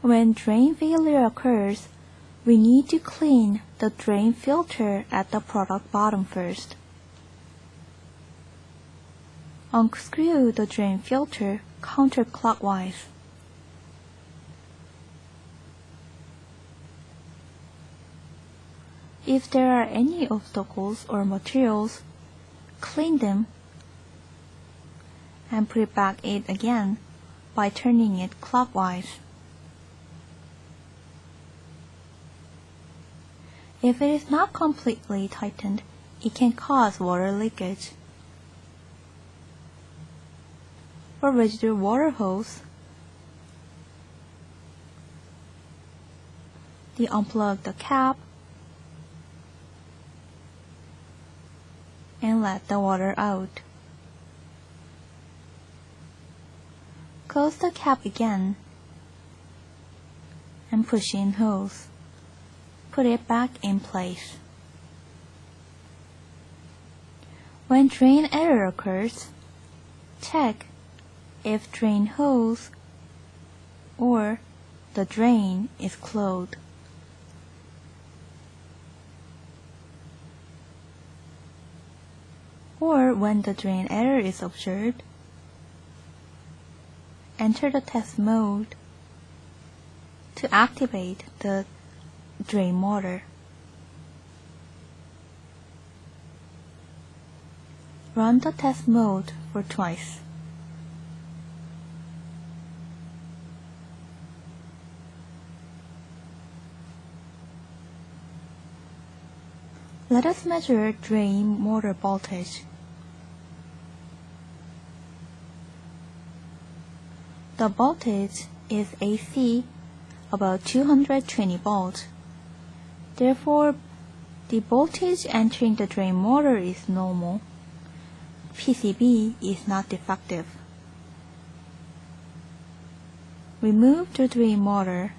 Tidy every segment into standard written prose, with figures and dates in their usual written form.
When drain failure occurs, we need to clean the drain filter at the product bottom first. Unscrew the drain filter counterclockwise. If there are any obstacles or materials, clean them and put it back in again by turning it clockwise. If it is not completely tightened, it can cause water leakage. For residue water hose, unplug the cap and let the water out. Close the cap again and push in hose. Put it back in place. When drain error occurs, check if drain hose or the drain is clogged. Or when the drain error is observed, enter the test mode to activate the drain motor. Run the test mode for twice. Let us measure drain motor voltage. The voltage is AC, about 220 volts. Therefore, the voltage entering the drain motor is normal. PCB is not defective. Remove the drain motor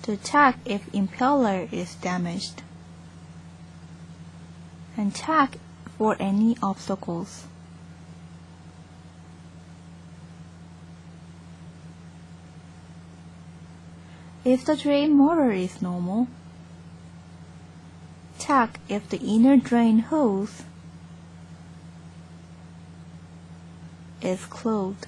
to check if impeller is damaged, and check for any obstacles. If the drain motor is normal, check if the inner drain hose is clogged.